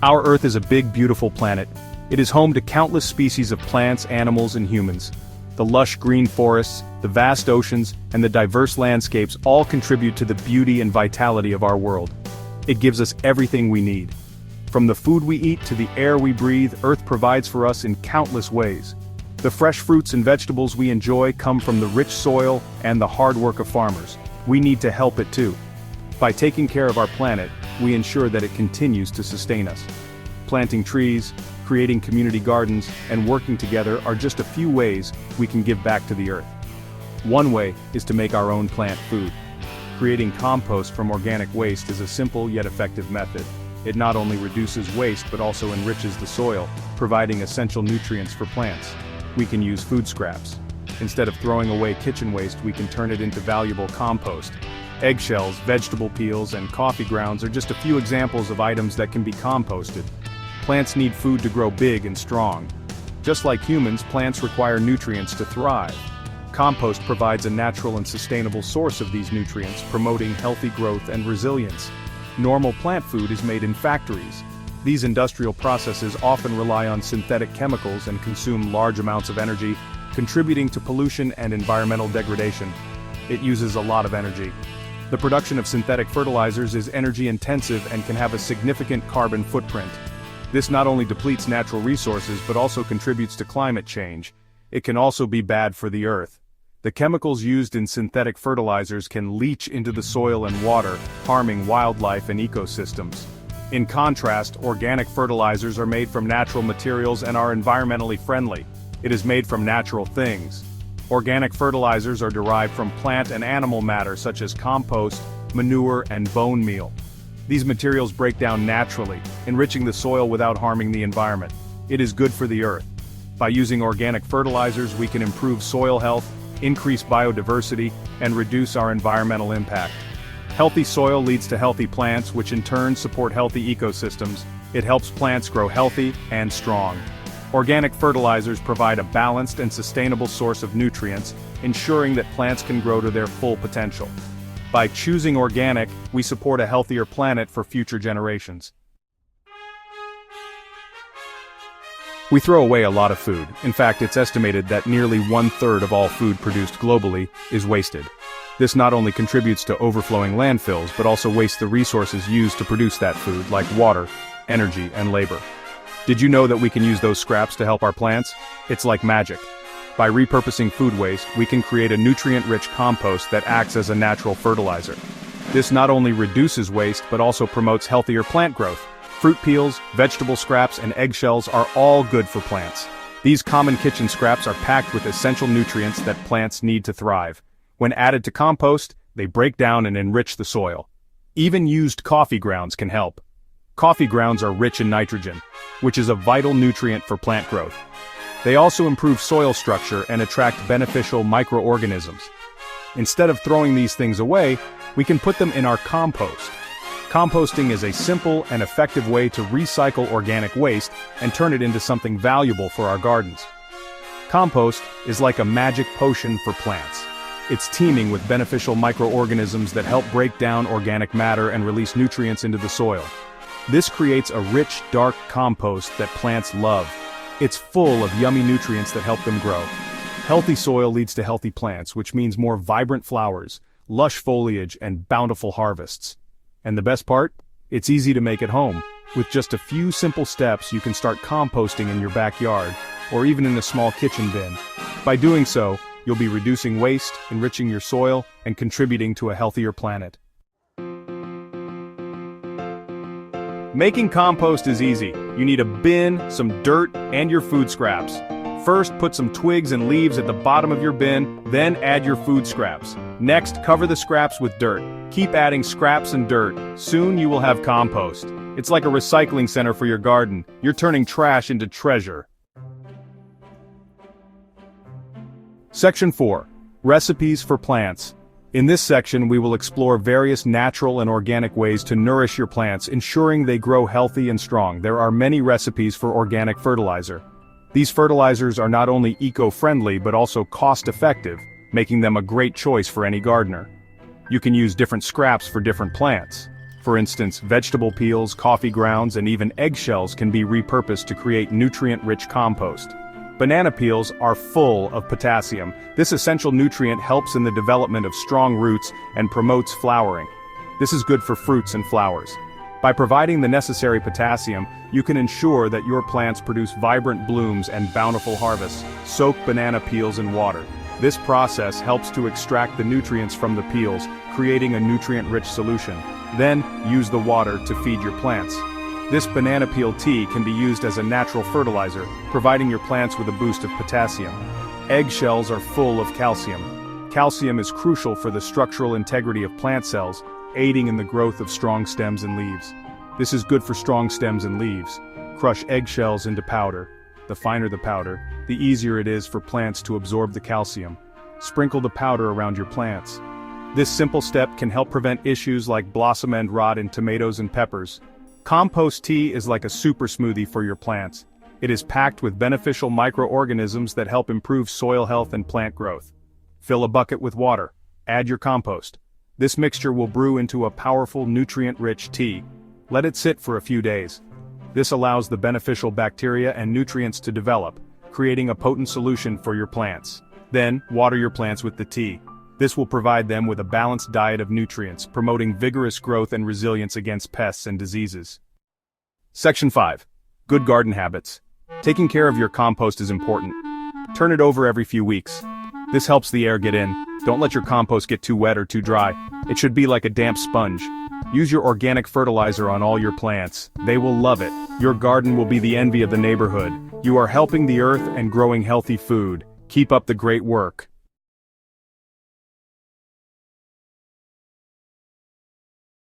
Our Earth is a big, beautiful planet. It is home to countless species of plants, animals, and humans. The lush green forests, the vast oceans, and the diverse landscapes all contribute to the beauty and vitality of our world. It gives us everything we need. From the food we eat to the air we breathe, Earth provides for us in countless ways. The fresh fruits and vegetables we enjoy come from the rich soil and the hard work of farmers. We need to help it too. By taking care of our planet, we ensure that it continues to sustain us. Planting trees, creating community gardens, and working together are just a few ways we can give back to the earth. One way is to make our own plant food. Creating compost from organic waste is a simple yet effective method. It not only reduces waste but also enriches the soil, providing essential nutrients for plants. We can use food scraps. Instead of throwing away kitchen waste, we can turn it into valuable compost. Eggshells, vegetable peels, and coffee grounds are just a few examples of items that can be composted. Plants need food to grow big and strong. Just like humans, plants require nutrients to thrive. Compost provides a natural and sustainable source of these nutrients, promoting healthy growth and resilience. Normal plant food is made in factories. These industrial processes often rely on synthetic chemicals and consume large amounts of energy, contributing to pollution and environmental degradation. It uses a lot of energy. The production of synthetic fertilizers is energy-intensive and can have a significant carbon footprint. This not only depletes natural resources but also contributes to climate change. It can also be bad for the earth. The chemicals used in synthetic fertilizers can leach into the soil and water, harming wildlife and ecosystems. In contrast, organic fertilizers are made from natural materials and are environmentally friendly. It is made from natural things. Organic fertilizers are derived from plant and animal matter such as compost, manure, and bone meal. These materials break down naturally, enriching the soil without harming the environment. It is good for the earth. By using organic fertilizers, we can improve soil health, increase biodiversity, and reduce our environmental impact. Healthy soil leads to healthy plants, which in turn support healthy ecosystems. It helps plants grow healthy and strong. Organic fertilizers provide a balanced and sustainable source of nutrients, ensuring that plants can grow to their full potential. By choosing organic, we support a healthier planet for future generations. We throw away a lot of food. In fact, it's estimated that nearly 1/3 of all food produced globally is wasted. This not only contributes to overflowing landfills but also wastes the resources used to produce that food, like water, energy, and labor. Did you know that we can use those scraps to help our plants? It's like magic. By repurposing food waste, we can create a nutrient-rich compost that acts as a natural fertilizer. This not only reduces waste but also promotes healthier plant growth. Fruit peels, vegetable scraps, and eggshells are all good for plants. These common kitchen scraps are packed with essential nutrients that plants need to thrive. When added to compost, they break down and enrich the soil. Even used coffee grounds can help. Coffee grounds are rich in nitrogen, which is a vital nutrient for plant growth. They also improve soil structure and attract beneficial microorganisms. Instead of throwing these things away, we can put them in our compost. Composting is a simple and effective way to recycle organic waste and turn it into something valuable for our gardens. Compost is like a magic potion for plants. It's teeming with beneficial microorganisms that help break down organic matter and release nutrients into the soil. This creates a rich, dark compost that plants love. It's full of yummy nutrients that help them grow. Healthy soil leads to healthy plants, which means more vibrant flowers, lush foliage, and bountiful harvests. And the best part? It's easy to make at home. With just a few simple steps, you can start composting in your backyard, or even in a small kitchen bin. By doing so, you'll be reducing waste, enriching your soil, and contributing to a healthier planet. Making compost is easy. You need a bin, some dirt, and your food scraps. First, put some twigs and leaves at the bottom of your bin, then add your food scraps. Next, cover the scraps with dirt. Keep adding scraps and dirt. Soon you will have compost. It's like a recycling center for your garden. You're turning trash into treasure. Section 4. Recipes for plants. In this section, we will explore various natural and organic ways to nourish your plants, ensuring they grow healthy and strong. There are many recipes for organic fertilizer. These fertilizers are not only eco-friendly but also cost-effective, making them a great choice for any gardener. You can use different scraps for different plants. For instance, vegetable peels, coffee grounds, and even eggshells can be repurposed to create nutrient-rich compost. Banana peels are full of potassium. This essential nutrient helps in the development of strong roots and promotes flowering. This is good for fruits and flowers. By providing the necessary potassium, you can ensure that your plants produce vibrant blooms and bountiful harvests. Soak banana peels in water. This process helps to extract the nutrients from the peels, creating a nutrient-rich solution. Then, use the water to feed your plants. This banana peel tea can be used as a natural fertilizer, providing your plants with a boost of potassium. Eggshells are full of calcium. Calcium is crucial for the structural integrity of plant cells, aiding in the growth of strong stems and leaves. This is good for strong stems and leaves. Crush eggshells into powder. The finer the powder, the easier it is for plants to absorb the calcium. Sprinkle the powder around your plants. This simple step can help prevent issues like blossom end rot in tomatoes and peppers. Compost tea is like a super smoothie for your plants. It is packed with beneficial microorganisms that help improve soil health and plant growth. Fill a bucket with water. Add your compost. This mixture will brew into a powerful nutrient-rich tea. Let it sit for a few days. This allows the beneficial bacteria and nutrients to develop, creating a potent solution for your plants. Then, water your plants with the tea. This will provide them with a balanced diet of nutrients, promoting vigorous growth and resilience against pests and diseases. Section 5. Good garden habits. Taking care of your compost is important. Turn it over every few weeks. This helps the air get in. Don't let your compost get too wet or too dry. It should be like a damp sponge. Use your organic fertilizer on all your plants. They will love it. Your garden will be the envy of the neighborhood. You are helping the earth and growing healthy food. Keep up the great work.